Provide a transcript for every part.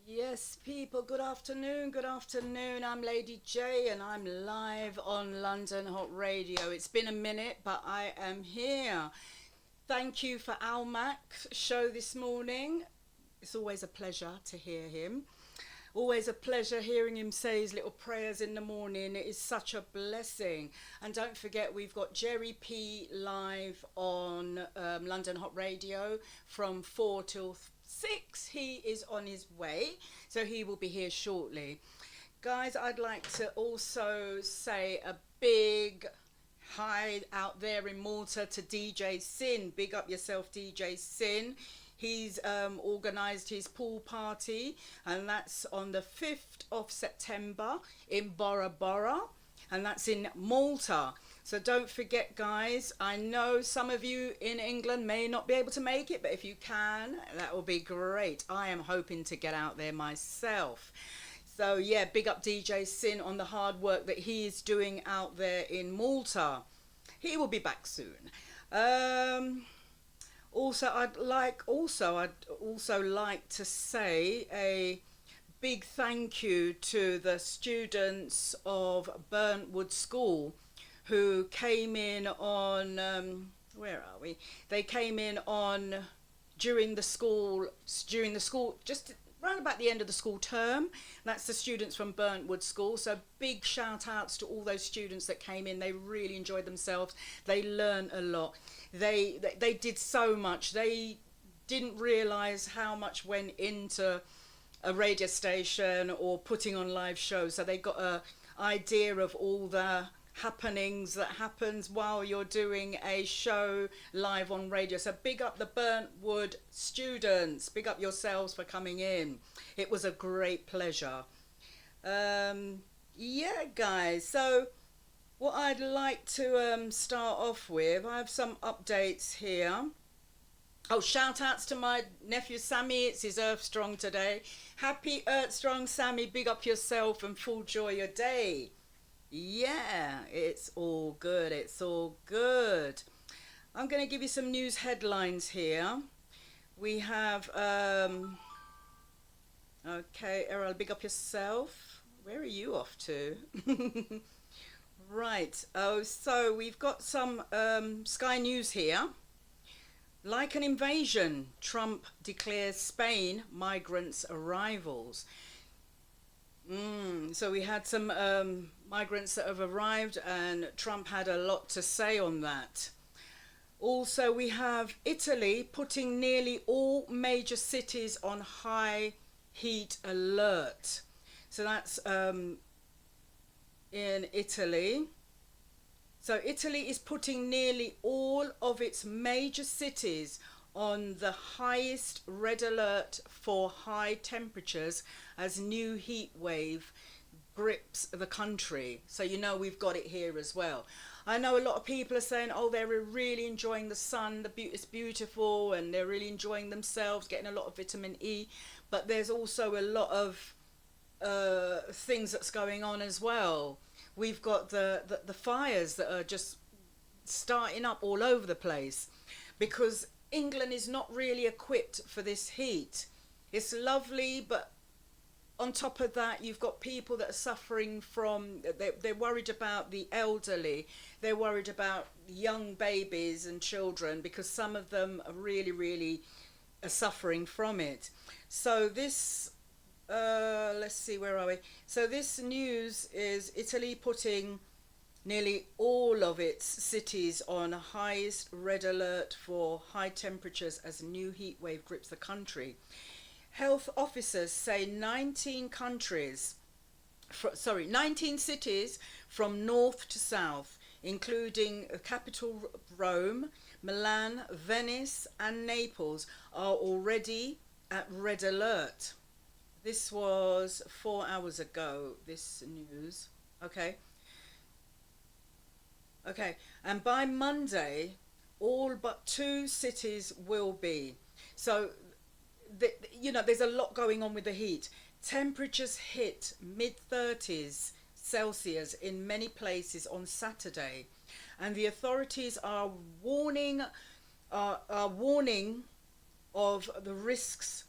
Yes, people, good afternoon. Good afternoon. I'm Lady J and I'm live on London Hot Radio. It's been a minute, but I am here. Thank you for Al Mac's show this morning. It's always a pleasure to hear him. Always a pleasure hearing him say his little prayers in the morning. It is such a blessing. And don't forget, we've got Jerry P live on London Hot Radio from 4 till 6. He is on his way, so he will be here shortly. Guys, I'd like to also say a big hi out there in Malta to DJ Sin. Big up yourself, DJ Sin. He's organised his pool party, and that's on the 5th of September in Bora Bora, and that's in Malta. So don't forget, guys. I know some of you in England may not be able to make it, but if you can, that will be great. I am hoping to get out there myself. So yeah, big up DJ Sin on the hard work that he is doing out there in Malta. He will be back soon. I'd also like to say a big thank you to the students of Burntwood School who came in on where are we? They came in on during the school just around about the end of the school term. That's the students from Burntwood School. So big shout outs to all those students that came in. They really enjoyed themselves. They learned a lot. They did so much. They didn't realise how much went into a radio station or putting on live shows. So they got a idea of all the happenings that happens while you're doing a show live on radio. So big up the Burntwood students. Big up yourselves for coming in. It was a great pleasure. Yeah, guys. So what I'd like to start off with, I have some updates here. Oh, shout outs to my nephew Sammy. It's his Earth Strong today. Happy Earth Strong, Sammy. Big up yourself and full joy your day. Yeah, it's all good. It's all good. I'm going to give you some news headlines here. We have, okay, Errol, big up yourself. Where are you off to? Right. Oh, so we've got some Sky News here. Like an invasion, Trump declares Spain migrants' arrivals. So we had some migrants that have arrived, and Trump had a lot to say on that. Also, we have Italy putting nearly all major cities on high heat alert. So that's in Italy. So Italy is putting nearly all of its major cities on the highest red alert for high temperatures as new heat wave grips the country. So you know we've got it here as well. I know a lot of people are saying, oh, they're really enjoying the sun, it's beautiful, and they're really enjoying themselves, getting a lot of vitamin E. But there's also a lot of things that's going on as well. We've got the fires that are just starting up all over the place because England is not really equipped for this heat. It's lovely, but on top of that, you've got people that are suffering from, they're worried about the elderly, they're worried about young babies and children because some of them are really are suffering from it. So this let's see, where are we? So this news is Italy putting nearly all of its cities on highest red alert for high temperatures as new heat wave grips the country. Health officers say 19 cities from north to south, including capital Rome, Milan, Venice, and Naples, are already at red alert. This was 4 hours ago, this news. Okay. Okay. And by Monday, all but two cities will be. So, there's a lot going on with the heat. Temperatures hit mid 30s Celsius in many places on Saturday. And the authorities are warning of the risks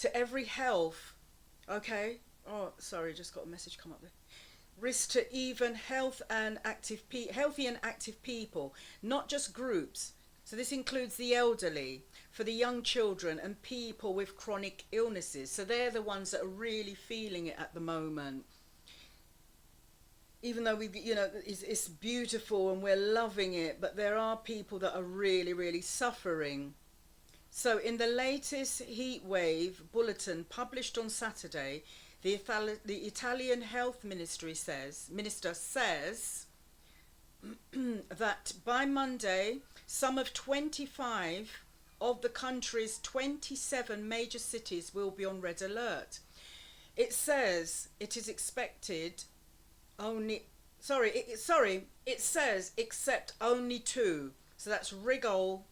to every health. Okay. Oh, sorry, just got a message come up there. Risk to even healthy and active people, not just groups. So this includes the elderly, for the young children and people with chronic illnesses. So they're the ones that are really feeling it at the moment. Even though it's beautiful and we're loving it, but there are people that are really, really suffering. So in the latest heat wave bulletin published on Saturday, the Italian health minister says that by Monday, some of 25 of the country's 27 major cities will be on red alert. It says it is expected it says except only two. So that's Rigol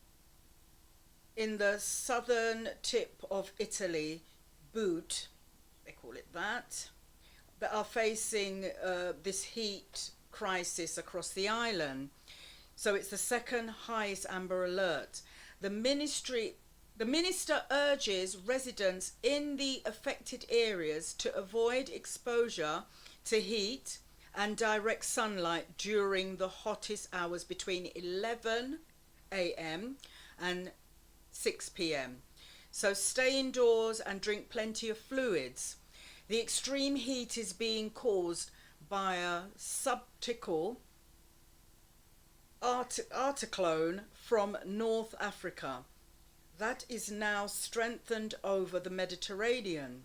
in the southern tip of Italy, Boot, they call it that are facing this heat crisis across the island. So it's the second highest amber alert. The minister urges residents in the affected areas to avoid exposure to heat and direct sunlight during the hottest hours between 11 a.m. and 6 p.m. So stay indoors and drink plenty of fluids. The extreme heat is being caused by a subtropical anticlone from North Africa that is now strengthened over the Mediterranean.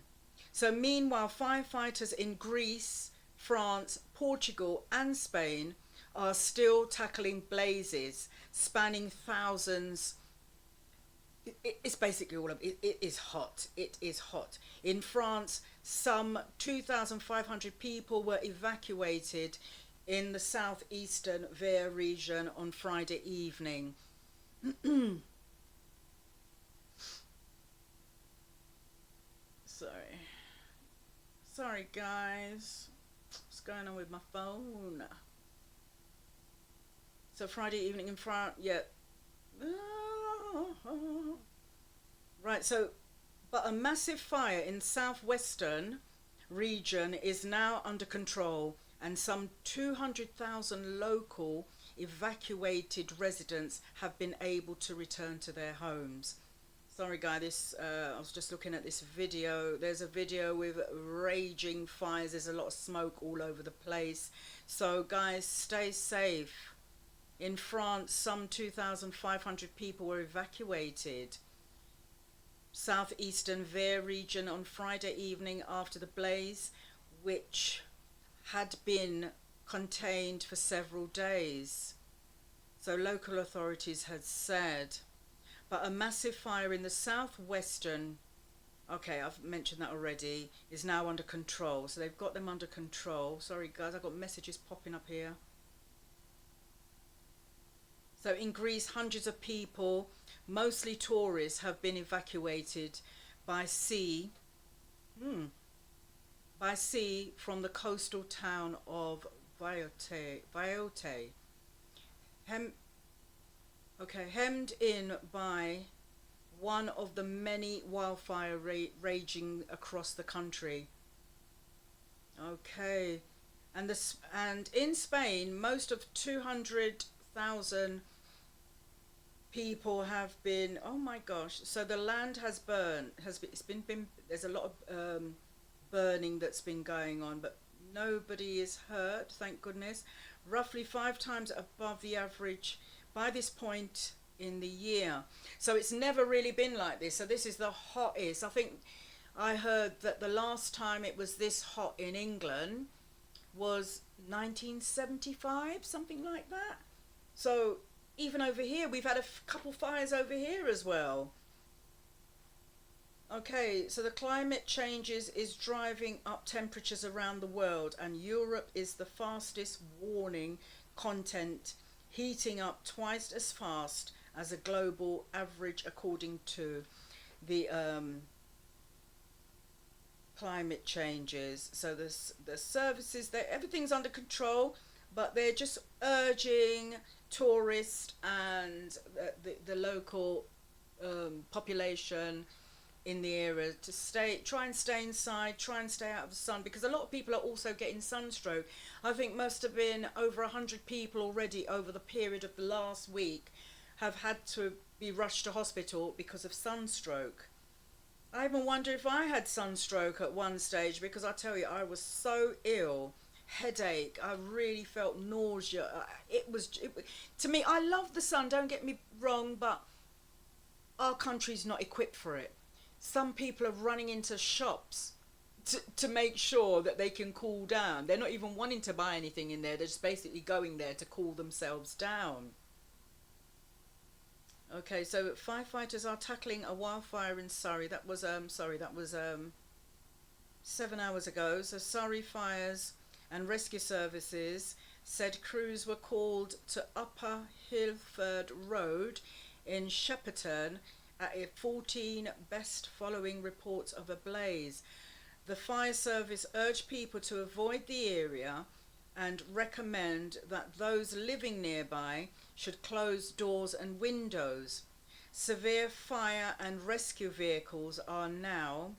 So meanwhile, firefighters in Greece, France, Portugal and Spain are still tackling blazes spanning thousands. It's basically all of it. It is hot. It is hot. In France, some 2,500 people were evacuated in the southeastern Var region on Friday evening. Sorry guys, what's going on with my phone? So Friday evening in France, yeah. Right, so, but a massive fire in southwestern region is now under control, and some 200,000 local evacuated residents have been able to return to their homes. Sorry guys, I was just looking at this video. There's a video with raging fires. There's a lot of smoke all over the place. So guys, stay safe. In France, some 2,500 people were evacuated. Southeastern Var region on Friday evening after the blaze, which had been contained for several days. So local authorities had said. But a massive fire in the southwestern, okay, I've mentioned that already, is now under control. So they've got them under control. Sorry guys, I've got messages popping up here. So in Greece, hundreds of people, mostly tourists, have been evacuated by sea from the coastal town of Viote. Hemmed in by one of the many wildfires raging across the country. Okay, and in Spain, most of 200,000 people have been. Oh my gosh! So the land has burned. It's been there's a lot of burning that's been going on, but nobody is hurt. Thank goodness. Roughly 5 times above the average by this point in the year. So it's never really been like this. So this is the hottest. I think I heard that the last time it was this hot in England was 1975, something like that. So even over here, we've had a couple fires over here as well. Okay, so the climate changes is driving up temperatures around the world, and Europe is the fastest warning content, heating up twice as fast as a global average according to the climate changes. So the services, everything's under control, but they're just urging tourists and the local population in the area to try and stay inside, try and stay out of the sun, because a lot of people are also getting sunstroke. I think must have been over 100 people already over the period of the last week have had to be rushed to hospital because of sunstroke. I even wonder if I had sunstroke at one stage, because I tell you, I was so ill. Headache, I really felt nausea. To me, I love the sun, don't get me wrong, but our country's not equipped for it. Some people are running into shops to make sure that they can cool down. They're not even wanting to buy anything in there, they're just basically going there to cool themselves down. Okay, so firefighters are tackling a wildfire in Surrey. That was 7 hours ago. So Surrey Fires and Rescue Services said crews were called to Upper Hilford Road in Shepperton at 14 best following reports of a blaze. The fire service urged people to avoid the area and recommend that those living nearby should close doors and windows. Severe fire and rescue vehicles are now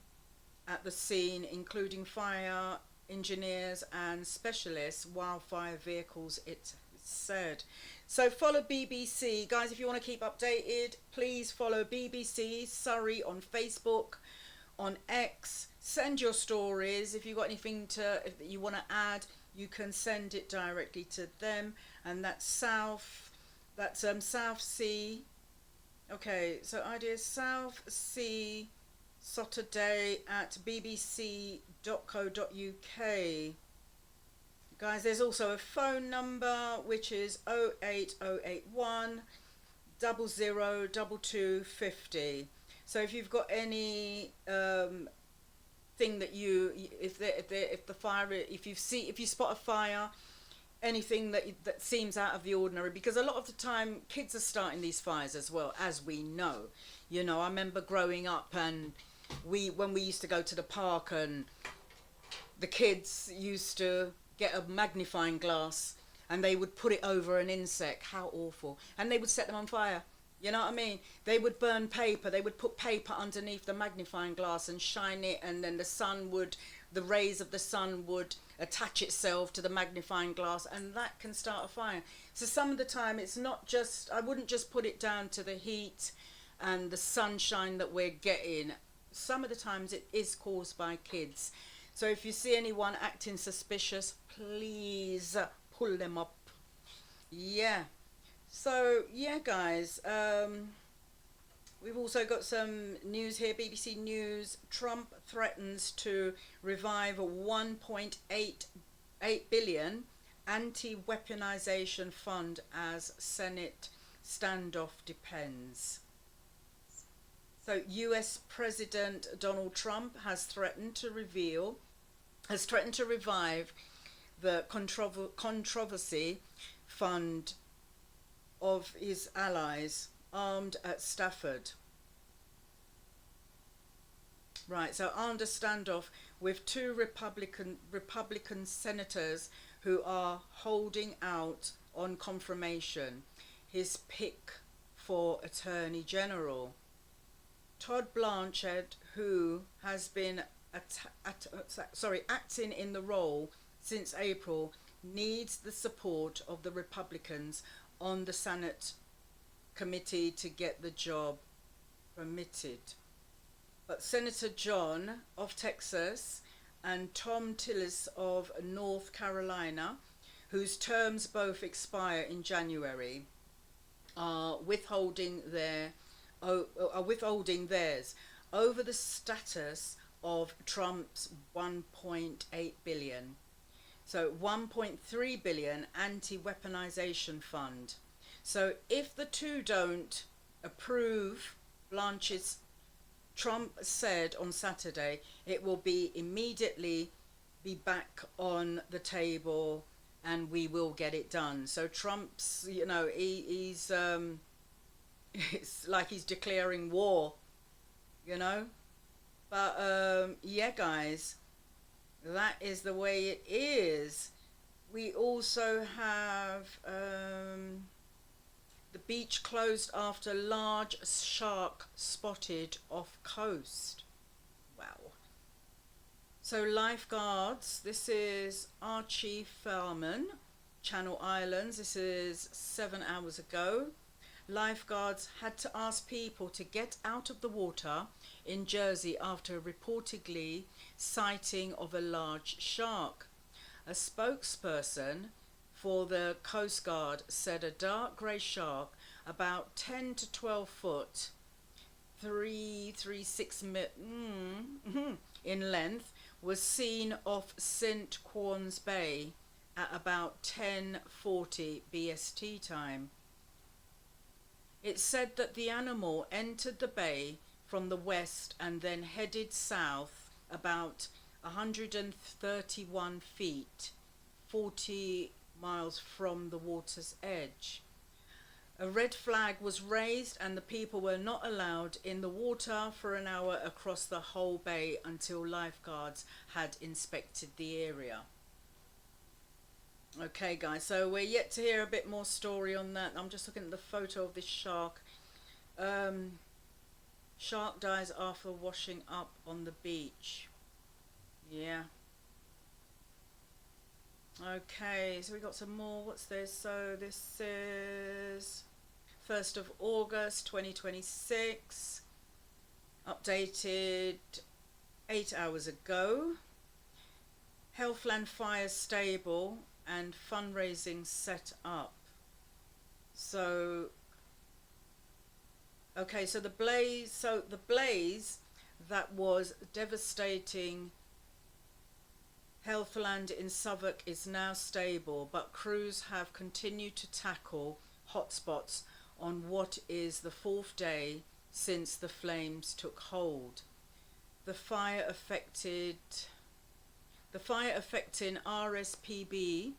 at the scene, including fire engineers and specialist wildfire vehicles, it said. So follow BBC. Guys, if you want to keep updated, please follow BBC Surrey on Facebook, on X. Send your stories. If you've got anything if you want to add, you can send it directly to them. And that's South Sea. Okay, so idea South Sea Saturday at bbc.co.uk. Guys, there's also a phone number which is 08081 002250. So if you've got any thing that if you spot a fire, anything that seems out of the ordinary, because a lot of the time kids are starting these fires as well, as we know. You know, I remember growing up, and when we used to go to the park, and the kids used to get a magnifying glass and they would put it over an insect. How awful. And they would set them on fire. You know what I mean? They would burn paper. They would put paper underneath the magnifying glass and shine it, and then the rays of the sun would attach itself to the magnifying glass, and that can start a fire. So some of the time it's not just, I wouldn't just put it down to the heat and the sunshine that we're getting. Some of the times it is caused by kids. So if you see anyone acting suspicious, please pull them up. Yeah. So yeah, guys, we've also got some news here. BBC News: Trump threatens to revive a 1.88 billion anti-weaponization fund as Senate standoff depends. So US President Donald Trump has threatened to revive the controversy fund of his allies armed at Stafford. Right, so armed a standoff with two Republican senators who are holding out on confirmation his pick for Attorney General. Todd Blanchard, who has been acting in the role since April, needs the support of the Republicans on the Senate committee to get the job permitted. But Senator John of Texas and Tom Tillis of North Carolina, whose terms both expire in January, are withholding theirs over the status of Trump's 1.8 billion. So 1.3 billion anti-weaponization fund. So if the two don't approve Blanche's, Trump said on Saturday, it will be immediately be back on the table and we will get it done. So Trump's, you know, he's it's like he's declaring war, you know. But yeah, guys, that is the way it is. We also have The beach closed after large shark spotted off coast. Wow. So lifeguards, this is Archie Fellman, Channel Islands. This is 7 hours ago. Lifeguards had to ask people to get out of the water in Jersey after reportedly sighting of a large shark. A spokesperson for the Coast Guard said a dark grey shark about 10 to 12 foot, 336 in length, was seen off St. Quorn's Bay at about 10:40 BST time. It said that the animal entered the bay from the west and then headed south about 131 feet, 40 miles from the water's edge. A red flag was raised and the people were not allowed in the water for an hour across the whole bay until lifeguards had inspected the area. Okay guys, so we're yet to hear a bit more story on that. I'm just looking at the photo of this shark. Shark dies after washing up on the beach. Yeah. Okay, so we got some more. What's this? So this is 1st of August 2026, updated 8 hours ago. Healthland Fire stable and fundraising set up. So okay, so the blaze that was devastating Healthland in Southwark is now stable, but crews have continued to tackle hotspots on what is the 4th day since the flames took hold. The fire affecting RSPB,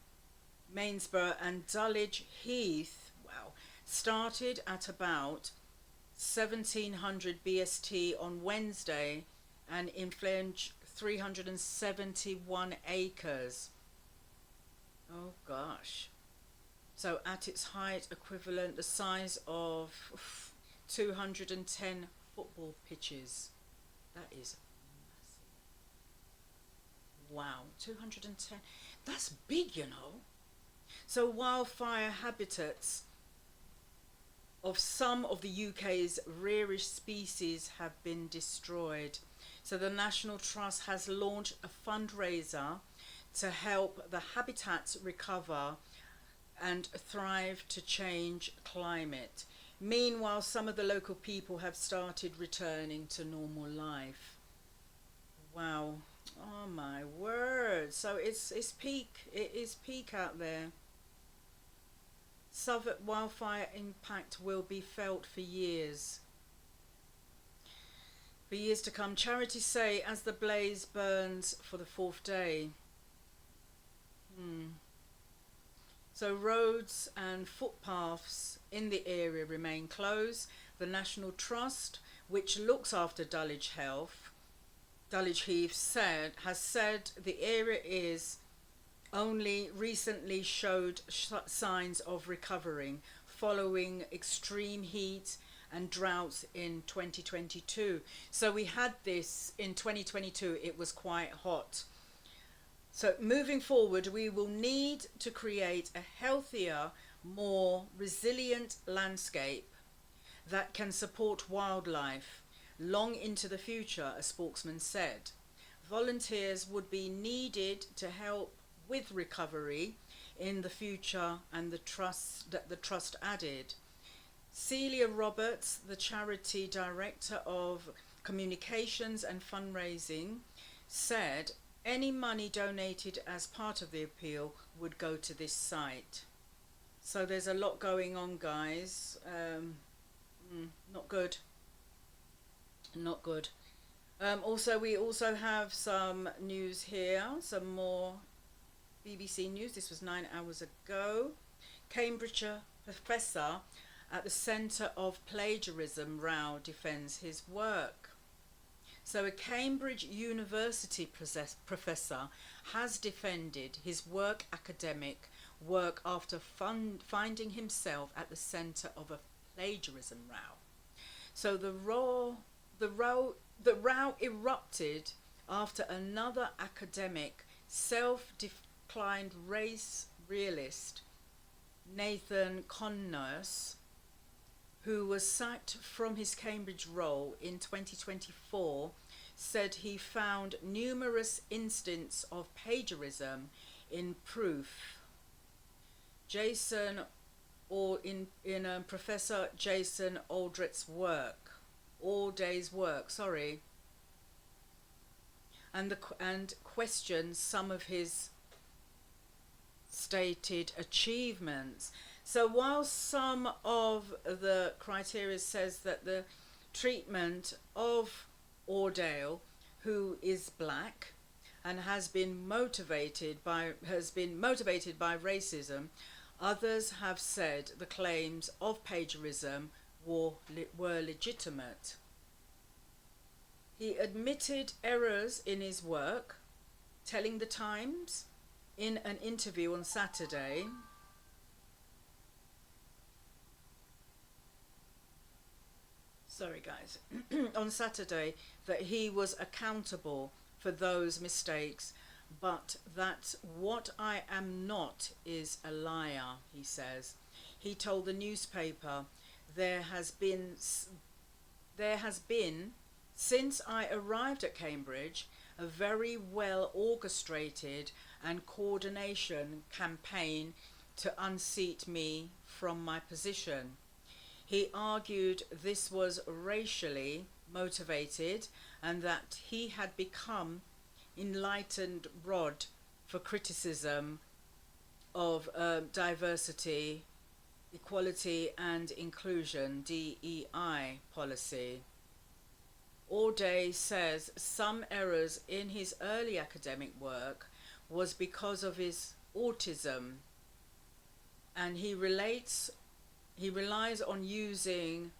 Mainsborough and Dulwich Heath, wow, started at about 1700 BST on Wednesday and infringed 371 acres. Oh gosh. So at its height, equivalent the size of 210 football pitches. That is massive. Wow, 210. That's big, you know. So wildfire habitats of some of the UK's rarest species have been destroyed. So the National Trust has launched a fundraiser to help the habitats recover and thrive to change climate. Meanwhile, some of the local people have started returning to normal life. Wow. Oh my word. So it's peak. It is peak out there. Southwark wildfire impact will be felt for years. For years to come, charities say as the blaze burns for the 4th day. So roads and footpaths in the area remain closed. The National Trust, which looks after Dulwich Heath, has said the area is only recently showed signs of recovering following extreme heat and droughts in 2022. So we had this in 2022, it was quite hot. So moving forward, we will need to create a healthier, more resilient landscape that can support wildlife long into the future, a spokesman said. Volunteers would be needed to help with recovery in the future, and the trust added. Celia Roberts, the charity director of communications and fundraising, said any money donated as part of the appeal would go to this site. So there's a lot going on, guys. Not good. Not good. We also have some news here, some more BBC News. This was 9 hours ago. Cambridgeshire professor at the Centre of Plagiarism row defends his work. So a Cambridge University professor has defended his work academic work after finding himself at the centre of a plagiarism row. So the row erupted after another academic, self-declined race realist, Nathan Connors, who was sacked from his Cambridge role in 2024, said he found numerous instances of plagiarism in proof. Professor Jason Aldrich's work, Allday's work, and questioned some of his stated achievements. So while some of the criteria says that the treatment of Alday, who is black and has been motivated by racism, others have said the claims of plagiarism were legitimate. He admitted errors in his work, telling the Times in an interview on Saturday on Saturday that he was accountable for those mistakes, but that what I am not is a liar, he says. He told the newspaper, there has been, since I arrived at Cambridge, a very well orchestrated and coordination campaign to unseat me from my position. He argued this was racially motivated and that he had become enlightened rod for criticism of diversity, equality and inclusion, DEI policy. Alday says some errors in his early academic work was because of his autism, and he relies on using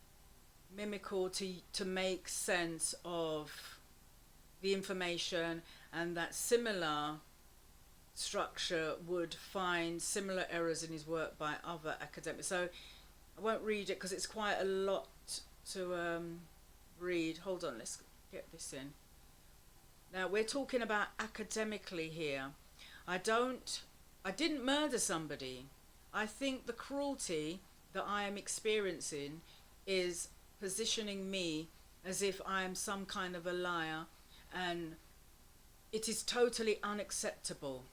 mimicry to make sense of the information, and that similar structure would find similar errors in his work by other academics. So I won't read it because it's quite a lot to read. Hold on, let's get this in. Now we're talking about academically here. I didn't murder somebody. I think the cruelty that I am experiencing is positioning me as if I am some kind of a liar, and it is totally unacceptable,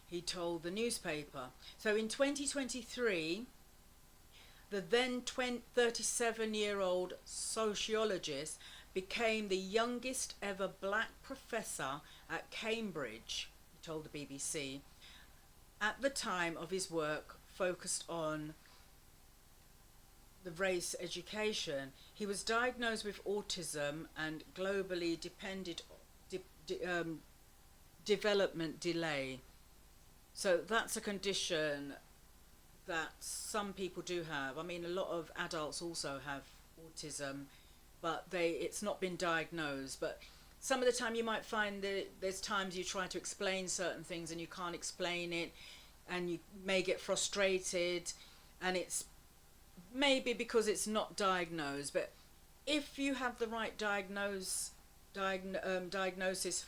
he told the newspaper. So in 2023, the then 37-year-old sociologist became the youngest ever black professor at Cambridge, he told the BBC. At the time of his work focused on the race education, he was diagnosed with autism and globally development delay. So that's a condition that some people do have. I mean, a lot of adults also have autism, but it's not been diagnosed. But some of the time you might find that there's times you try to explain certain things and you can't explain it, and you may get frustrated, and it's maybe because it's not diagnosed. But if you have the right diagnosis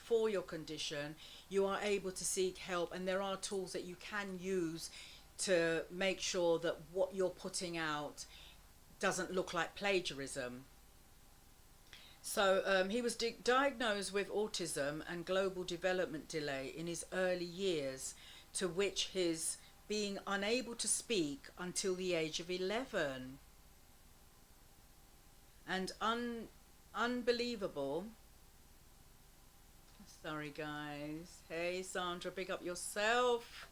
for your condition, you are able to seek help, and there are tools that you can use to make sure that what you're putting out doesn't look like plagiarism. So he was diagnosed with autism and global development delay in his early years, to which his being unable to speak until the age of 11. And unbelievable. Sorry guys. Hey Sandra, big up yourself.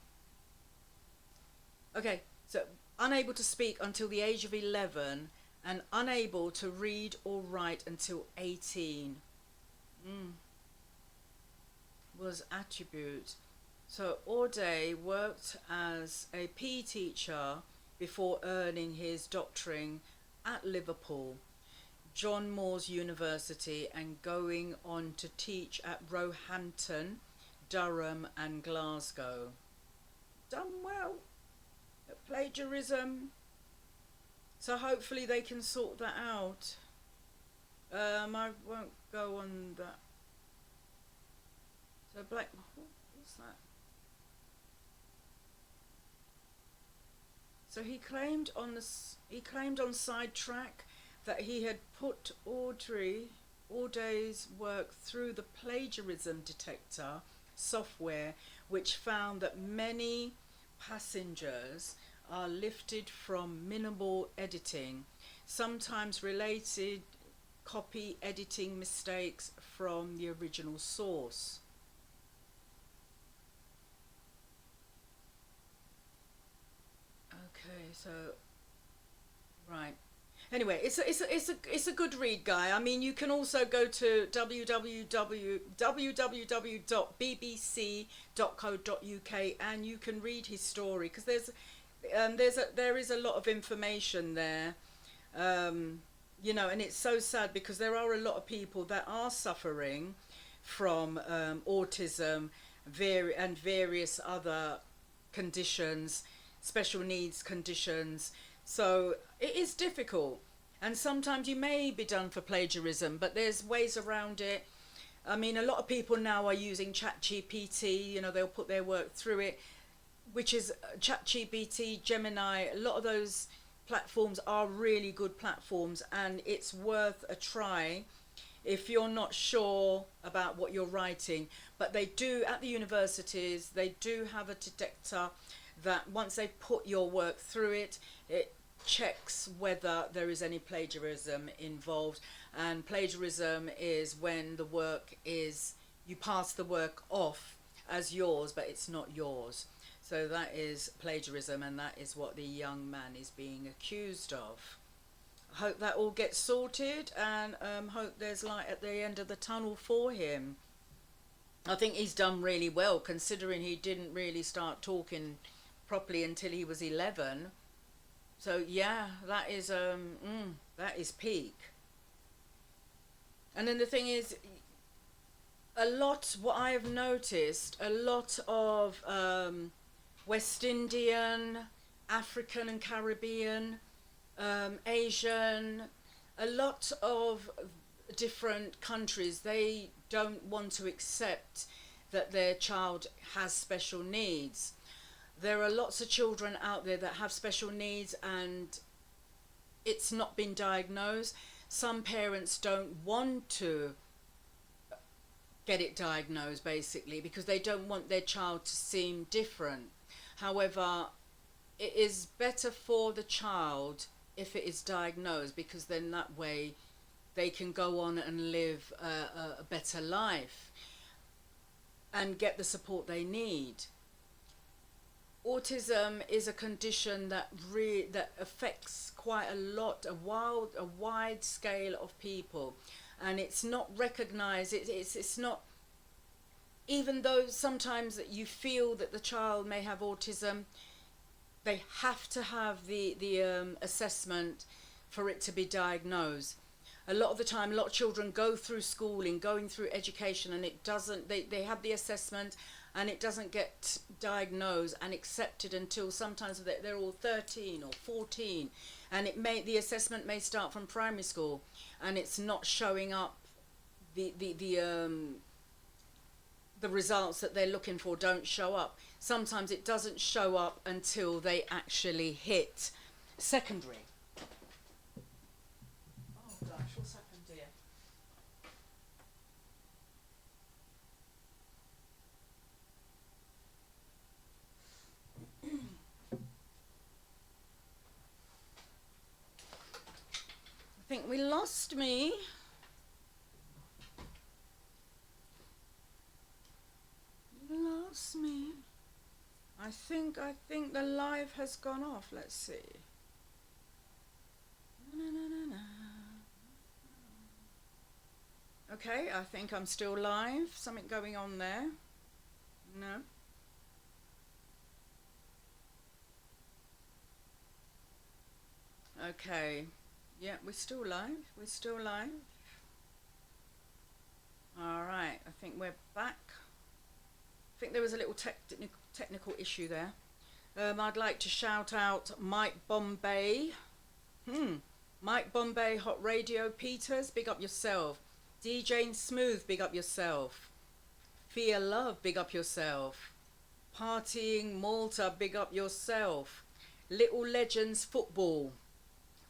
Okay, so unable to speak until the age of 11 and unable to read or write until 18 was attribute. So Alday worked as a PE teacher before earning his doctorate at Liverpool, John Moores University, and going on to teach at Roehampton, Durham and Glasgow. Done well. plagiarism. So hopefully they can sort that out. I won't go on that. So black, what's that? So he claimed on Sidetrack that he had put Auday's work through the plagiarism detector software, which found that many passengers are lifted from minimal editing, sometimes related copy editing mistakes from the original source. Okay, so right. Anyway, it's a good read, guy. I mean, you can also go to www.bbc.co.uk and you can read his story, because there is a lot of information there. You know, and it's so sad because there are a lot of people that are suffering from autism, and various other conditions, special needs conditions. So it is difficult, and sometimes you may be done for plagiarism, but there's ways around it. I mean, a lot of people now are using ChatGPT. You know, they'll put their work through it, which is ChatGPT, Gemini. A lot of those platforms are really good platforms, and it's worth a try if you're not sure about what you're writing. But they do, at the universities, they do have a detector that once they put your work through it, it checks whether there is any plagiarism involved. And plagiarism is when the work is, you pass the work off as yours, but it's not yours. So that is plagiarism, and that is what the young man is being accused of. I hope that all gets sorted, and hope there's light at the end of the tunnel for him. I think he's done really well, considering he didn't really start talking properly until he was 11. So yeah, that is peak. And then the thing is, what I have noticed, a lot of West Indian, African and Caribbean, Asian, a lot of different countries, they don't want to accept that their child has special needs. There are lots of children out there that have special needs and it's not been diagnosed. Some parents don't want to get it diagnosed, basically, because they don't want their child to seem different. However, it is better for the child if it is diagnosed, because then that way they can go on and live a better life and get the support they need. Autism is a condition that that affects quite a lot, a wide scale of people, and it's not recognized. It's not, even though sometimes you feel that the child may have autism, they have to have the assessment for it to be diagnosed. A lot of the time, a lot of children go through schooling, going through education, and it doesn't, they have the assessment and it doesn't get diagnosed and accepted until sometimes they're all 13 or 14, and the assessment may start from primary school and it's not showing up. The results that they're looking for don't show up. Sometimes it doesn't show up until they actually hit secondary. Oh gosh, what's happened here? I think we lost me. Lost me. I think the live has gone off. Let's see. Na, na, na, na. Okay, I think I'm still live. Something going on there. No. Okay. Yeah, we're still live. We're still live. All right. I think we're back. I think there was a little technical issue there. I'd like to shout out Mike Bombay. Mike Bombay, Hot Radio Peters, big up yourself. DJ Smooth, big up yourself. Fear Love, big up yourself. Partying Malta, big up yourself. Little Legends Football.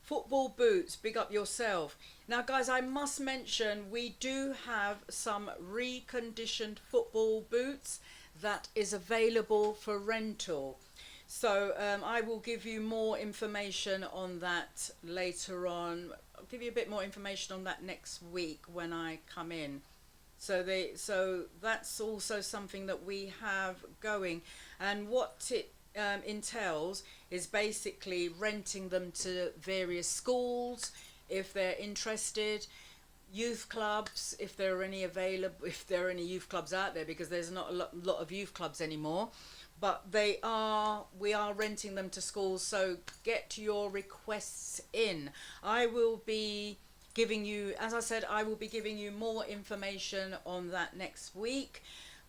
Football Boots, big up yourself. Now guys, I must mention we do have some reconditioned football boots that is available for rental. So I will give you more information on that later on. I'll give you a bit more information on that next week when I come in. So that's also something that we have going, and what it entails is basically renting them to various schools if they're interested, youth clubs if there are any available, if there are any youth clubs out there, because there's not a lot of youth clubs anymore, but we are renting them to schools. So get your requests in. I will be giving you, as I said, I will be giving you more information on that next week,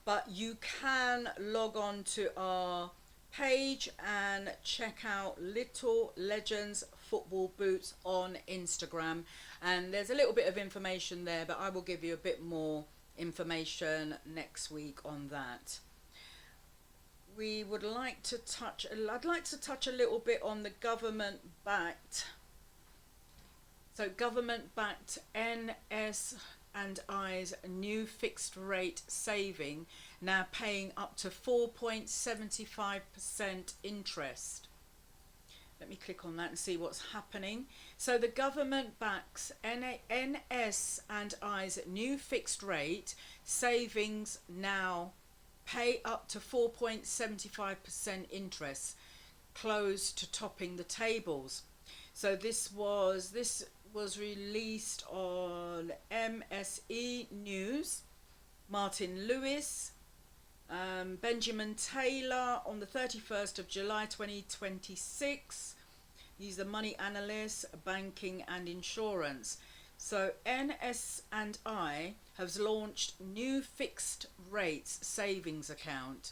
but you can log on to our page and check out Little Legends Football Boots on Instagram, and there's a little bit of information there, but I will give you a bit more information next week on that. We would like to touch, I'd like to touch a little bit on the government-backed, so government-backed NS&I's new fixed rate saving, now paying up to 4.75% interest. Let me click on that and see what's happening. So the government backs NS&I's new fixed rate savings, now pay up to 4.75% interest, close to topping the tables. So this was released on MSE News. Martin Lewis, Benjamin Taylor on the 31st of July 2026. He's the money analyst, banking and insurance. So NS&I has launched new fixed rates savings account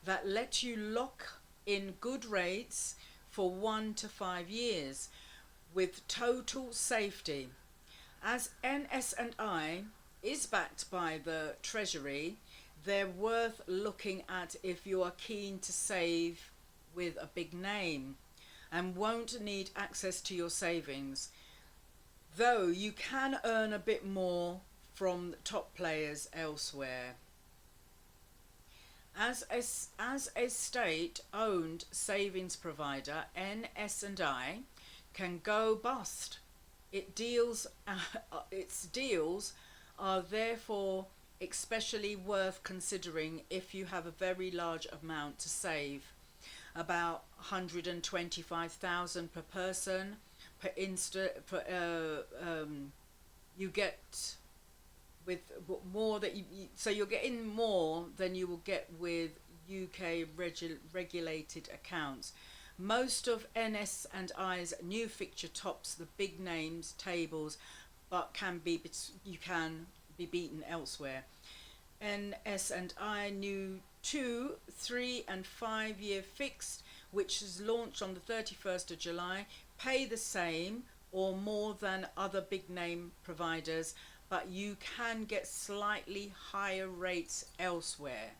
that lets you lock in good rates for 1 to 5 years with total safety. As NS&I is backed by the Treasury, they're worth looking at if you are keen to save with a big name and won't need access to your savings, though you can earn a bit more from top players elsewhere. As a state-owned savings provider, NS&I can go bust. Its deals are therefore especially worth considering if you have a very large amount to save, about 125,000 per person per you get with more that so you're getting more than you will get with UK regulated accounts. Most of NS&I's new fixture tops the big names tables, but you can be beaten elsewhere. NS&I new 2, 3 and 5 year fixed, which is launched on the 31st of July, pay the same or more than other big name providers, but you can get slightly higher rates elsewhere.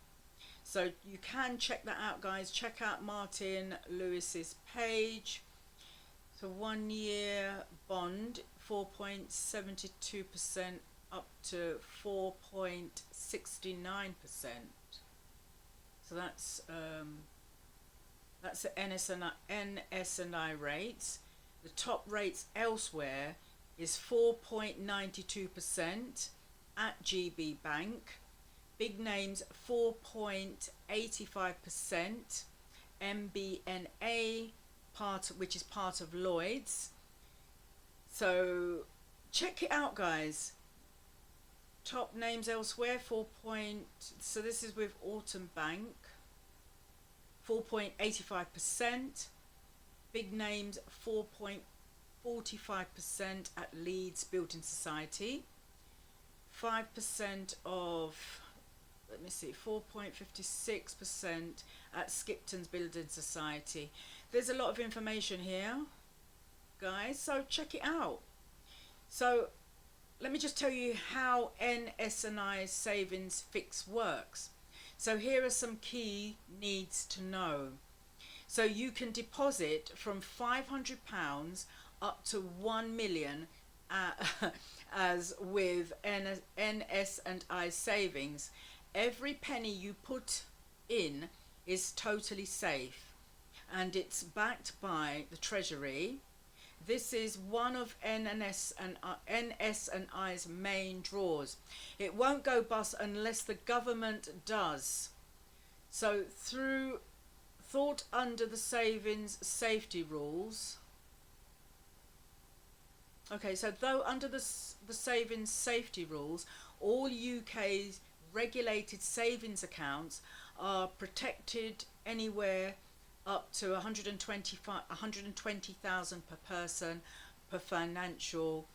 So you can check that out, guys. Check out Martin Lewis's page. So 1 year bond 4.72% up to 4.69%. So that's the NS&I rates. The top rates elsewhere is 4.92% at GB Bank. Big names 4.85%. MBNA which is part of Lloyd's. So check it out, guys. Top names elsewhere so this is with Autumn Bank, 4.85%. Big names 4.45% at Leeds Building Society. 5% of let me see, 4.56% at Skipton's Building Society. There's a lot of information here, guys, so check it out. So let me just tell you how NS&I Savings Fix works. So here are some key needs to know. So you can deposit from £500 up to 1 million as with NS&I Savings. Every penny you put in is totally safe and it's backed by the Treasury. This is one of NS&I's main draws. It won't go bust unless the government does. So thought under the savings safety rules. Okay, so though under the savings safety rules, all UK's regulated savings accounts are protected anywhere up to 120,000 per person per financial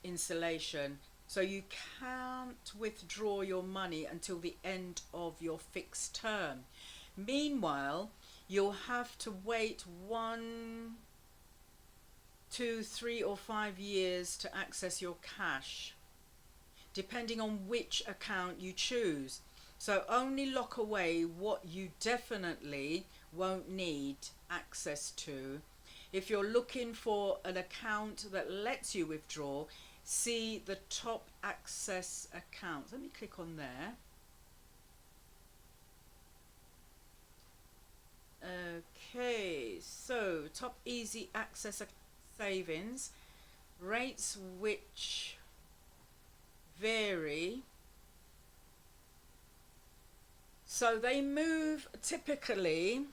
installation. So you can't withdraw your money until the end of your fixed term. Meanwhile, you'll have to wait 1, 2, 3 or 5 years to access your cash, depending on which account you choose. So only lock away what you definitely won't need access to. If you're looking for an account that lets you withdraw, see the top access accounts. Let me click on there. Okay, so top easy access savings rates which vary. So they move typically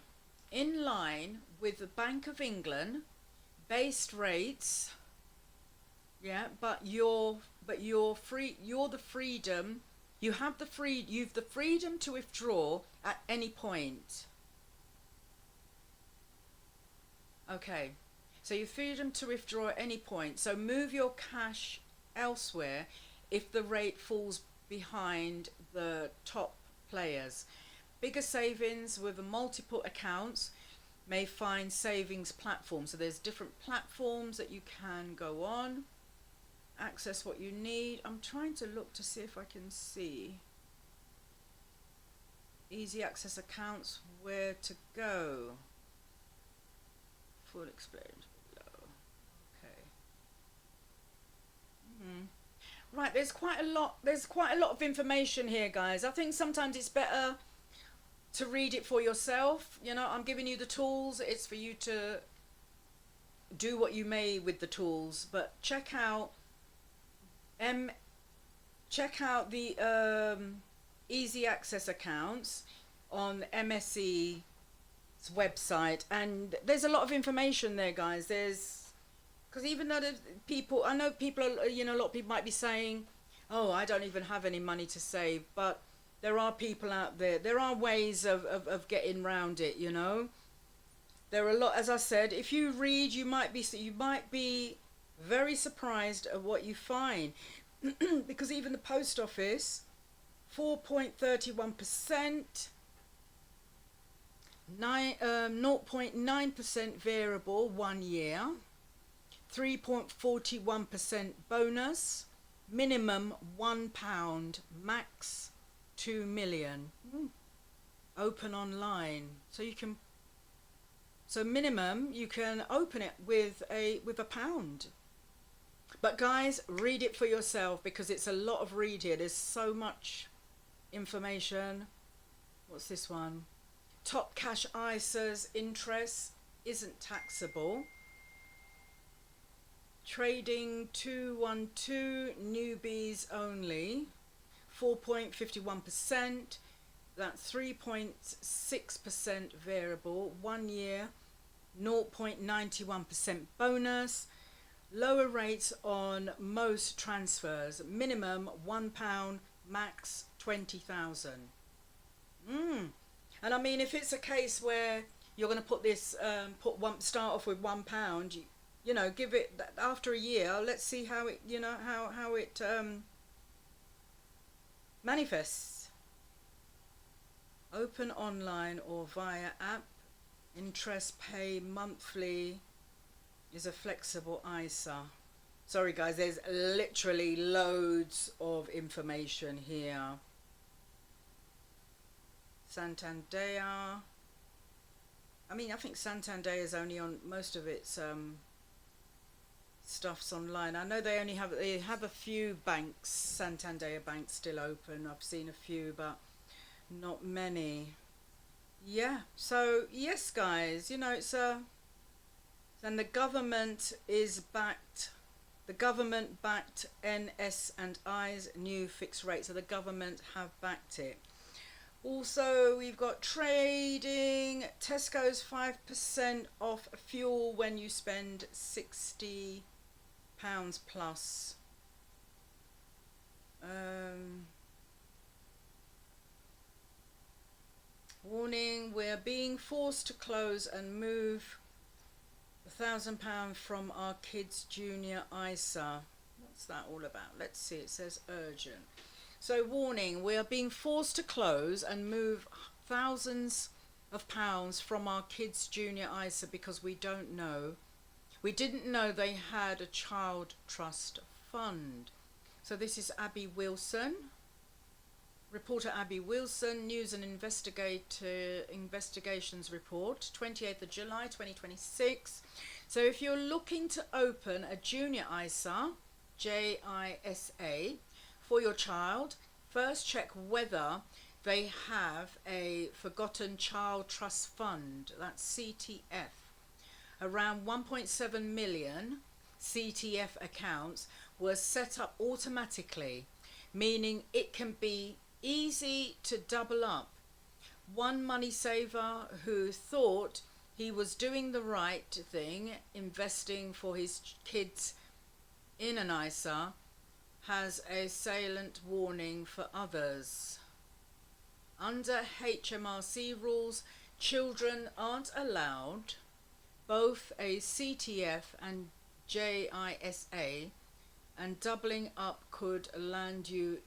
in line with the Bank of England based rates. Yeah, but you've the freedom to withdraw at any point. Okay, so you've freedom to withdraw at any point. So move your cash elsewhere if the rate falls behind the top players. Bigger savings with multiple accounts may find savings platforms. So there's different platforms that you can go on, access what you need. I'm trying to look to see if I can see easy access accounts, where to go. Full explained below. Okay. Right, there's quite a lot of information here, guys. I think sometimes it's better to read it for yourself. You know, I'm giving you the tools. It's for you to do what you may with the tools. But check out the easy access accounts on MSE's website, and there's a lot of information there, guys. Because even though people, I know people are, you know, a lot of people might be saying, oh, I don't even have any money to save, but there are people out there. There are ways of getting around it, you know. There are a lot, as I said, if you read, you might be very surprised at what you find. Because even the post office, 4.31%, 0.9% variable 1 year, 3.41% bonus, minimum £1, max 2 million. Open online, so minimum you can open it with a £1. But guys, read it for yourself, because it's a lot of read here. There's so much information. What's this one? Top cash ISAs interest isn't taxable. Trading 212 newbies only, 4.51%. That's 3.6% variable 1 year, 0.91% bonus. Lower rates on most transfers, minimum £1, max 20,000. And I mean, if it's a case where you're going to put this, start off with £1, you know, give it after a year. Let's see how it, you know, how it Manifests. Open online or via app. Interest pay monthly is a flexible ISA. Sorry guys, there's literally loads of information here. Santander. I mean, I think Santander is only on most of its stuff's online. I know they have a few banks, Santander banks still open. I've seen a few, but not many. Yeah, so yes guys, you know, it's and the government is backed. The government backed NS&I's new fixed rate, so the government have backed it. Also, we've got trading. Tesco's 5% off fuel when you spend £60 plus. Warning, we're being forced to close and move £1,000 from our kids' junior ISA. What's that all about? Let's see, it says urgent. So warning, we are being forced to close and move thousands of pounds from our kids' junior ISA because we didn't know they had a child trust fund. So this is Abby Wilson, reporter Abby Wilson, News and Investigations Report, 28th of July 2026. So if you're looking to open a junior ISA, JISA, for your child, first check whether they have a Forgotten Child Trust Fund, that's CTF. Around 1.7 million CTF accounts were set up automatically, meaning it can be easy to double up. One money saver who thought he was doing the right thing, investing for his kids in an ISA, has a salient warning for others. Under HMRC rules, children aren't allowed both a CTF and JISA, and doubling up could land you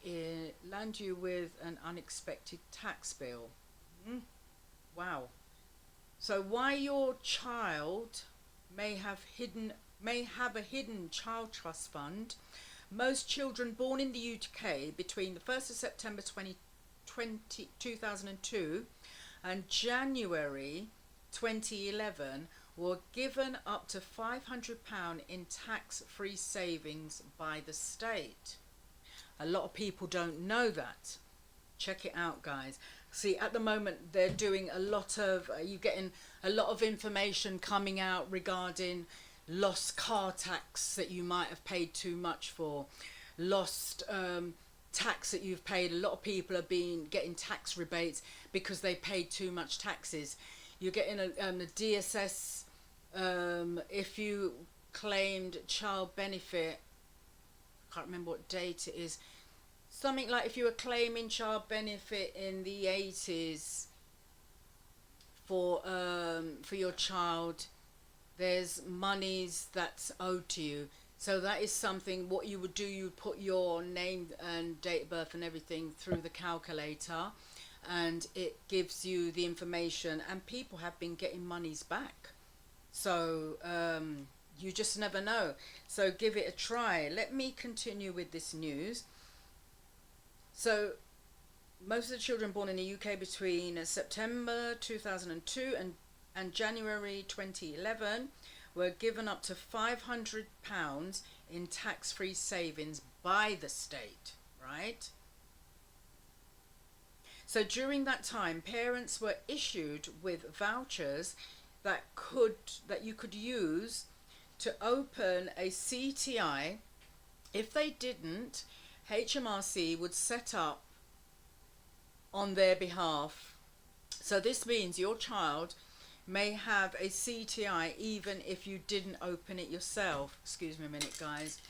with an unexpected tax bill. Wow. So why your child may have a hidden child trust fund. Most children born in the UK between the 1st of September 2002 and January 2011 were given up to £500 in tax-free savings by the state. A lot of people don't know that. Check it out, guys. See, at the moment they're doing a lot of, you're getting a lot of information coming out regarding lost car tax that you might have paid too much for, lost tax that you've paid. A lot of people are getting tax rebates because they paid too much taxes. You're getting a DSS, if you claimed child benefit, I can't remember what date it is, something like if you were claiming child benefit in the 80s for your child, there's monies that's owed to you. So that is something, what you would do, you would put your name and date of birth and everything through the calculator, and it gives you the information, and people have been getting monies back. So you just never know. So give it a try. Let me continue with this news. So most of the children born in the UK between September 2002 and January 2011 were given up to £500 in tax-free savings by the state, right? So during that time, parents were issued with vouchers that you could use to open a CTI. If they didn't, HMRC would set up on their behalf. So this means your child may have a CTI even if you didn't open it yourself. Excuse me a minute, guys.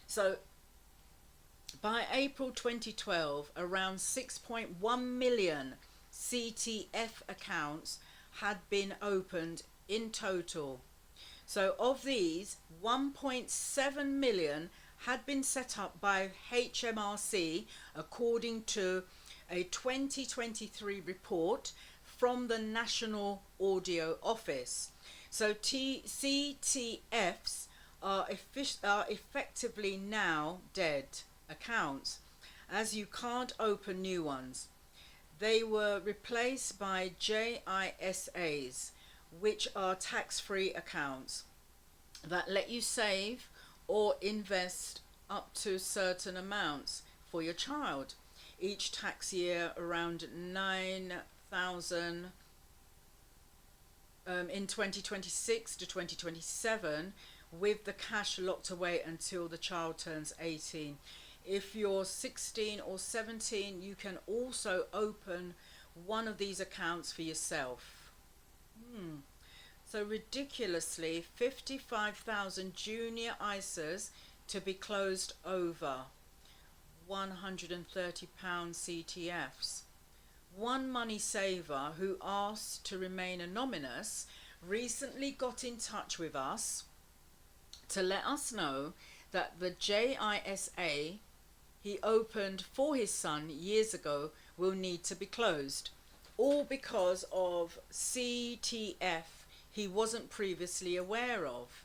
So by April 2012, around 6.1 million CTF accounts had been opened in total. So of these, 1.7 million had been set up by HMRC according to a 2023 report from the National Audio Office. So CTFs are effectively now dead accounts, as you can't open new ones. They were replaced by JISAs, which are tax-free accounts that let you save or invest up to certain amounts for your child. Each tax year around 9,000 in 2026 to 2027, with the cash locked away until the child turns 18. If you're 16 or 17, you can also open one of these accounts for yourself. So ridiculously, 55,000 junior ISAs to be closed over, £130 CTFs. One money saver who asked to remain anonymous recently got in touch with us to let us know that the JISA he opened for his son years ago will need to be closed, all because of CTF he wasn't previously aware of.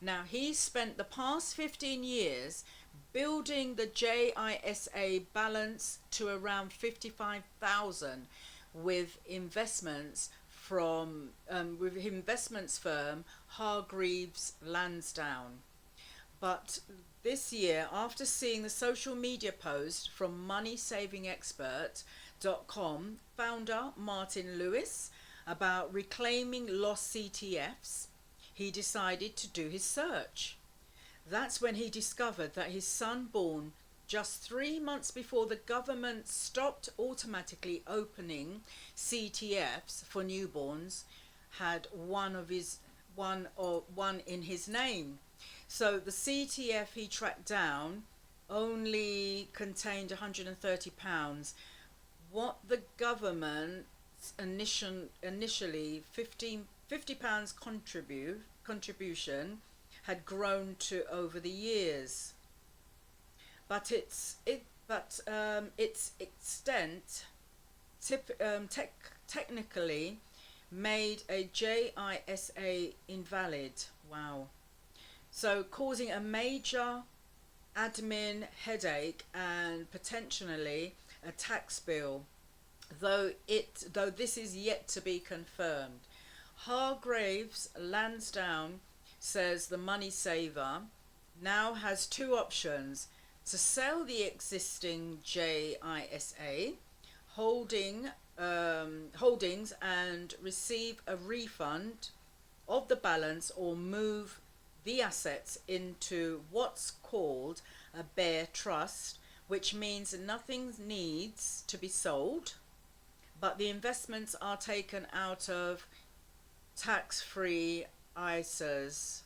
Now, he spent the past 15 years building the JISA balance to around 55,000 with investments from investments firm Hargreaves Lansdown. But this year, after seeing the social media post from moneysavingexpert.com founder Martin Lewis about reclaiming lost CTFs, he decided to do his search. That's when he discovered that his son, born just 3 months before the government stopped automatically opening CTFs for newborns, had one in his name. So the CTF he tracked down only contained £130. What the government initially £50 contribution had grown to over the years, but its extent technically made a JISA invalid. Wow. So causing a major admin headache and potentially a tax bill, though this is yet to be confirmed. Hargreaves Lansdown says the money saver now has two options: to sell the existing JISA holdings and receive a refund of the balance, or move the assets into what's called a bare trust, which means nothing needs to be sold, but the investments are taken out of tax-free ISAs.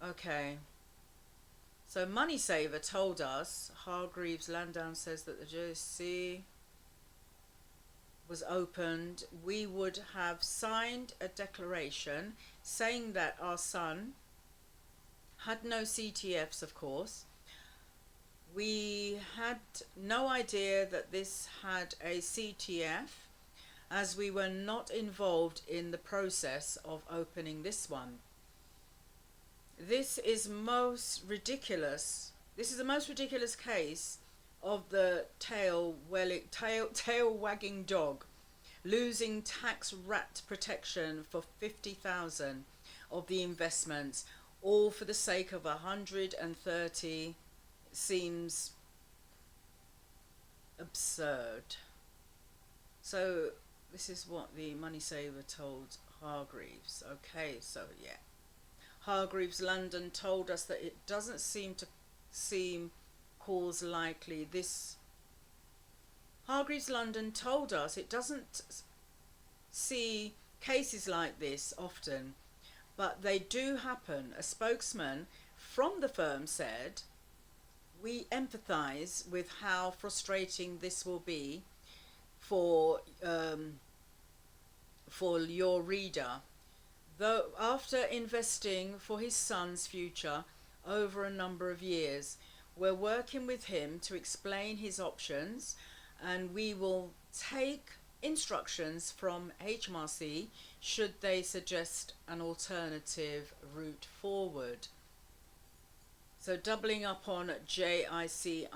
Okay. So Money Saver told us, Hargreaves Lansdown says that the JSC was opened, we would have signed a declaration saying that our son had no CTFs, of course. We had no idea that this had a CTF, as we were not involved in the process of opening this one. This is most ridiculous. This is the most ridiculous case of the tail wagging dog, losing tax rat protection for 50,000 of the investments, all for the sake of 130. Seems absurd. So this is what the money saver told Hargreaves. Okay, so yeah, Hargreaves London told us that it doesn't seem cause likely. This Hargreaves London told us it doesn't see cases like this often, but they do happen. A spokesman from the firm said, "We empathise with how frustrating this will be for your reader, though after investing for his son's future over a number of years. We're working with him to explain his options, and we will take instructions from HMRC should they suggest an alternative route forward. So doubling up on JISA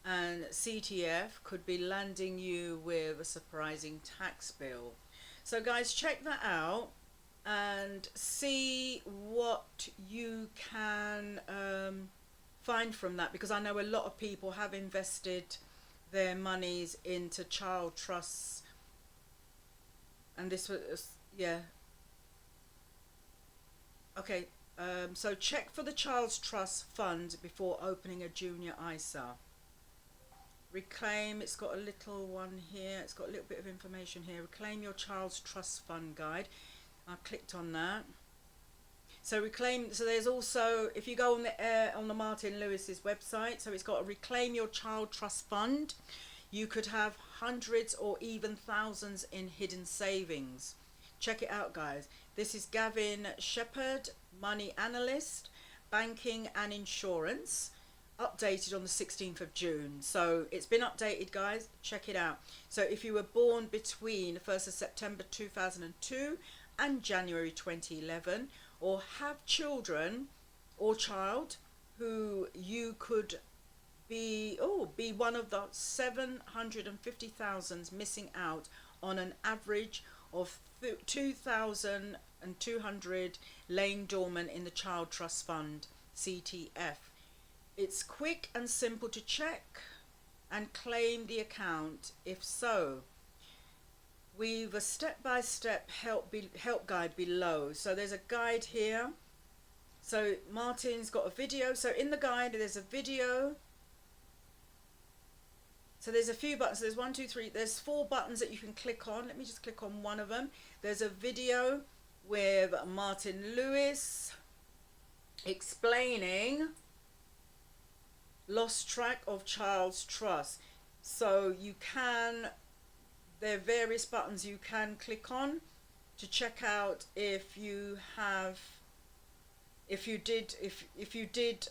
and CTF could be landing you with a surprising tax bill. So guys, check that out and see what you can find from that, because I know a lot of people have invested their monies into child trusts, and this was, yeah, okay. So check for the Child's Trust Fund before opening a junior ISA. Reclaim, it's got a little one here, it's got a little bit of information here. Reclaim your Child's Trust Fund guide. I clicked on that. So reclaim, so there's also, if you go on the Martin Lewis's website, so it's got a Reclaim Your Child Trust Fund. You could have hundreds or even thousands in hidden savings. Check it out, guys. This is Gavin Shepherd, money analyst, banking and insurance, updated on the 16th of June. So it's been updated, guys. Check it out. So if you were born between the 1st of September 2002 and January 2011, or have children or child who you could be one of the 750,000 missing out on an average of 2,200 laying dormant in the Child Trust Fund, CTF. It's quick and simple to check and claim the account if so. We've a step-by-step help guide below. So there's a guide here. So Martin's got a video. So in the guide there's a video. So there's a few buttons. There's 1, 2, 3. There's 4 buttons that you can click on. Let me just click on one of them. There's a video with Martin Lewis explaining lost track of child's trust. So you can, there are various buttons you can click on to check out if you have, if you did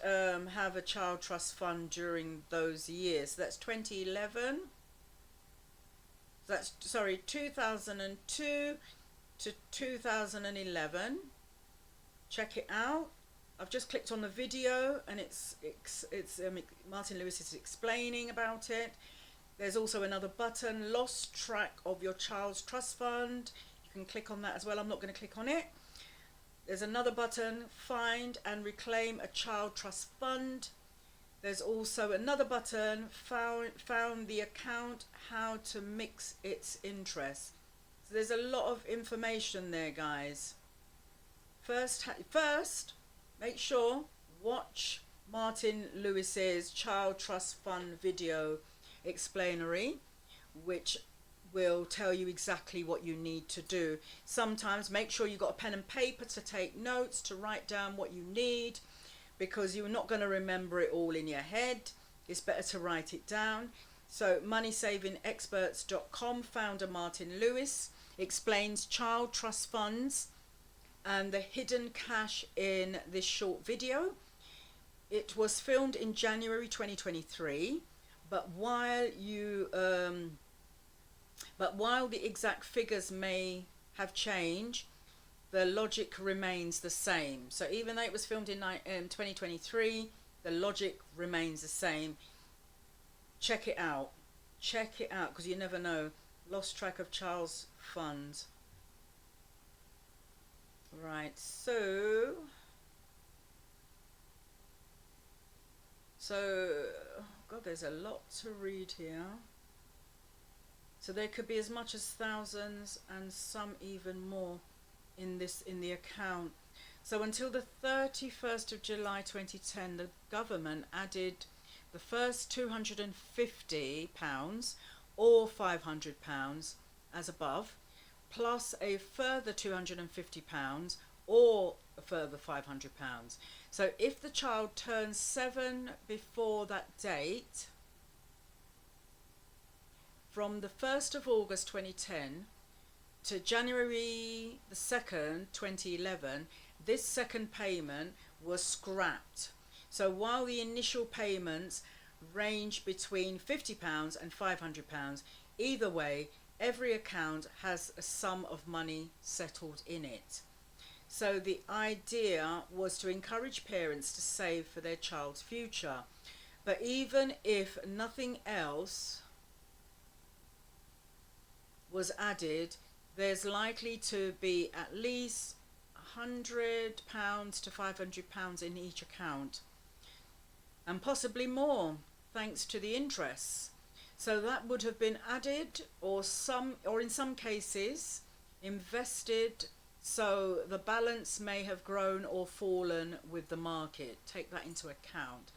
have a child trust fund during those years. So that's 2011. That's, sorry, 2002 to 2011. Check it out. I've just clicked on the video and it's Martin Lewis is explaining about it. There's also another button, lost track of your child's trust fund. You can click on that as well. I'm not going to click on it. There's another button, find and reclaim a child trust fund. There's also another button, found the account, how to mix its interest. So there's a lot of information there, guys. First, make sure watch Martin Lewis's Child Trust Fund video explanatory, which will tell you exactly what you need to do. Sometimes make sure you've got a pen and paper to take notes, to write down what you need, because you're not going to remember it all in your head. It's better to write it down. So moneysavingexperts.com founder Martin Lewis explains child trust funds and the hidden cash in this short video. It was filmed in January 2023, but while the exact figures may have changed, the logic remains the same. So even though it was filmed in 2023, the logic remains the same. Check it out. Check it out, because you never know. Lost track of child's funds. Right, so God, there's a lot to read here. So there could be as much as thousands and some even more in the account. So until the 31st of July 2010, the government added the first £250 or £500 as above, plus a further £250 or a further £500. So if the child turns 7 before that date, from the 1st of August 2010 January the 2nd, 2011, this second payment was scrapped. So while the initial payments range between £50 and £500, either way, every account has a sum of money settled in it. So the idea was to encourage parents to save for their child's future. But even if nothing else was added, there's likely to be at least £100 to £500 in each account, and possibly more thanks to the interests. So that would have been added, or in some cases invested, so the balance may have grown or fallen with the market. Take that into account.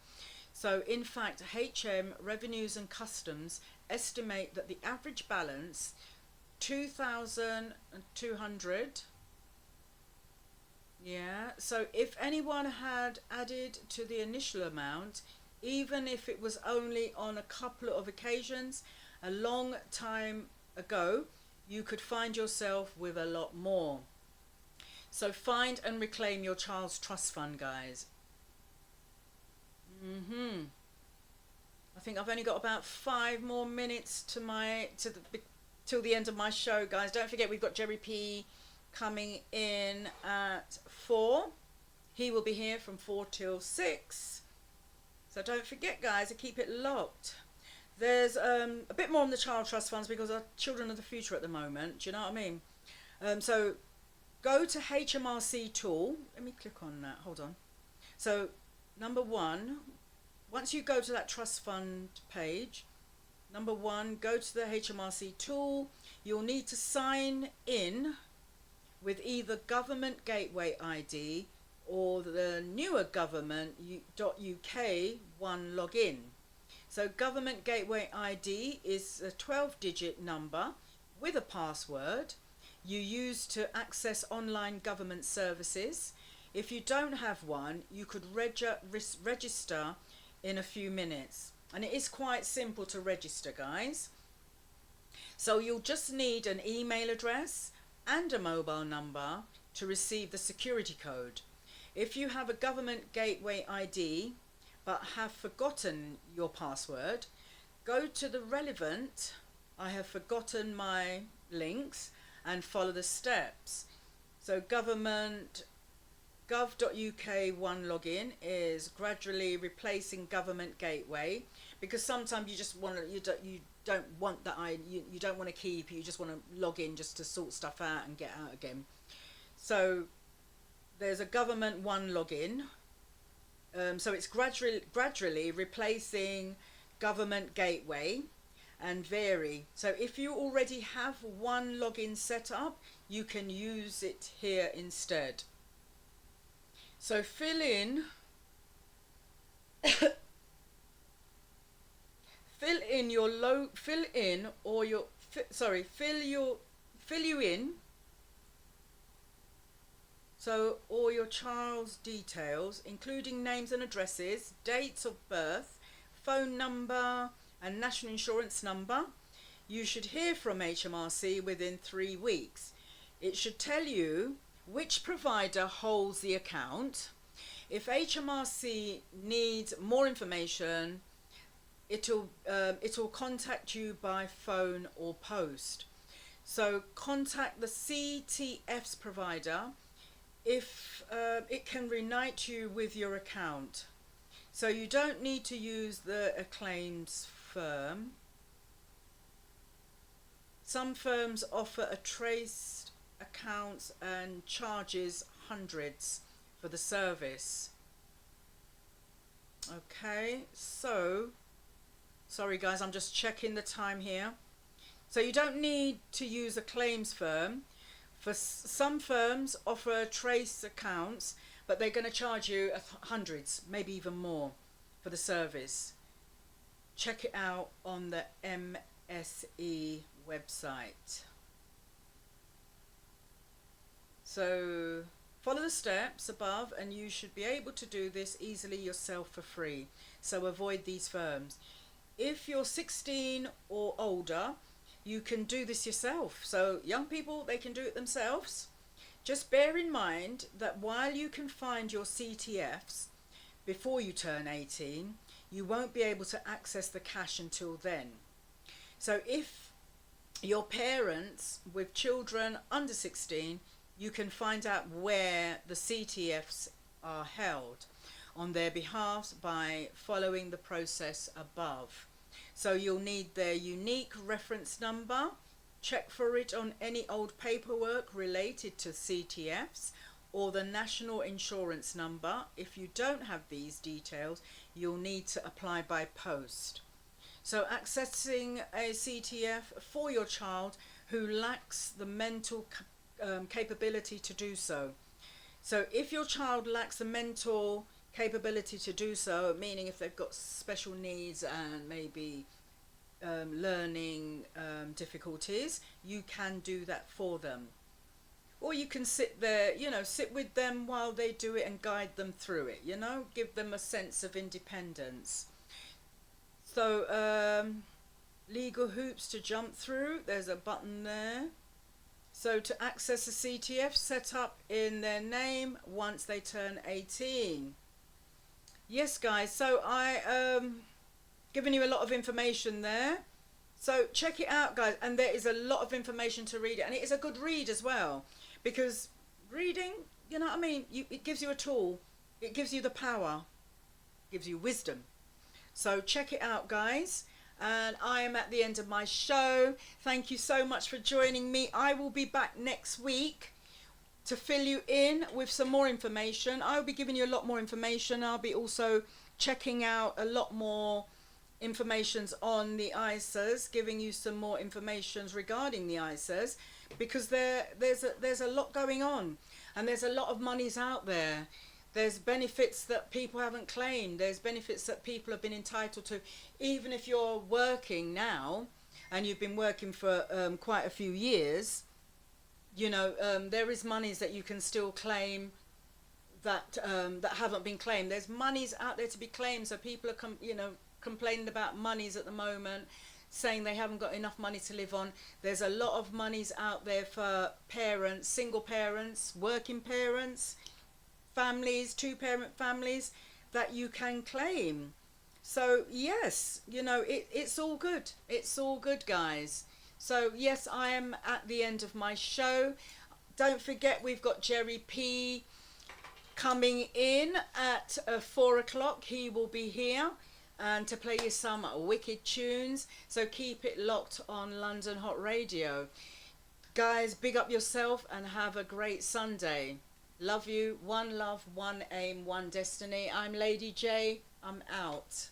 So in fact, HM Revenues and Customs estimate that the average balance 2,200. Yeah, so if anyone had added to the initial amount, even if it was only on a couple of occasions a long time ago, you could find yourself with a lot more. So find and reclaim your child's trust fund, guys. I think I've only got about 5 more minutes till the end of my show, guys. Don't forget, we've got Jerry P coming in at 4. He will be here from 4 till 6. So don't forget, guys, to keep it locked. There's a bit more on the child trust funds because our children are the future at the moment. Do you know what I mean? So go to HMRC tool. Let me click on that. Hold on. So number 1, once you go to that trust fund page, number 1, go to the HMRC tool. You'll need to sign in with either Government Gateway ID or the newer government.uk one login. So Government Gateway ID is a 12-digit number with a password you use to access online government services. If you don't have one, you could register in a few minutes. And it is quite simple to register, guys. So you'll just need an email address and a mobile number to receive the security code. If you have a Government Gateway ID but have forgotten your password, go to the relevant "I have forgotten my" links and follow the steps. So gov.uk one login is gradually replacing Government Gateway, because sometimes you just want to, you don't want that, you don't want to keep, you just want to log in just to sort stuff out and get out again. So there's a Government one login. So it's gradually replacing Government Gateway and vary. So if you already have one login set up, you can use it here instead. So fill in all your child's details, including names and addresses, dates of birth, phone number and national insurance number. You should hear from HMRC within 3 weeks. It should tell you which provider holds the account. If HMRC needs more information, it'll contact you by phone or post. So contact the CTF's provider if it can reunite you with your account. So you don't need to use a claims firm. Some firms offer a traced accounts and charges hundreds for the service. Okay, so sorry guys, I'm just checking the time here. So you don't need to use a claims firm. For some firms offer trace accounts, but they're going to charge you hundreds, maybe even more for the service. Check it out on the MSE website. So follow the steps above and you should be able to do this easily yourself for free. So avoid these firms. If you're 16 or older, you can do this yourself. So young people, they can do it themselves. Just bear in mind that while you can find your CTFs before you turn 18, you won't be able to access the cash until then. So if your parents with children under 16, you can find out where the CTFs are held on their behalf by following the process above. So you'll need their unique reference number. Check for it on any old paperwork related to CTFs, or the national insurance number. If you don't have these details, you'll need to apply by post. So accessing a CTF for your child who lacks the mental capability to do so. So if your child lacks the mental capability to do so, meaning if they've got special needs and maybe learning difficulties, you can do that for them. Or you can sit there, sit with them while they do it and guide them through it, give them a sense of independence. So legal hoops to jump through, there's a button there. So to access a CTF, set up in their name once they turn 18. Yes guys, so I given you a lot of information there, so check it out guys, and there is a lot of information to read it, and it is a good read as well, because reading, it gives you a tool, it gives you the power, gives you wisdom. So check it out guys, and I am at the end of my show. Thank you so much for joining me. I will be back next week to fill you in with some more information. I'll be giving you a lot more information. I'll be also checking out a lot more informations on the ISAs, giving you some more informations regarding the ISAs, because there's a lot going on, and there's a lot of monies out there. There's benefits that people haven't claimed. There's benefits that people have been entitled to. Even if you're working now and you've been working for quite a few years, there is monies that you can still claim that haven't been claimed. There's monies out there to be claimed. So people are complaining about monies at the moment, saying they haven't got enough money to live on. There's a lot of monies out there for parents, single parents, working parents, families, two-parent families, that you can claim. So yes, it's all good. It's all good guys. So yes, I am at the end of my show. Don't forget, we've got Jerry P coming in at 4 o'clock. He will be here and to play you some wicked tunes. So keep it locked on London Hot Radio. Guys, big up yourself and have a great Sunday. Love you. One love, one aim, one destiny. I'm Lady J. I'm out.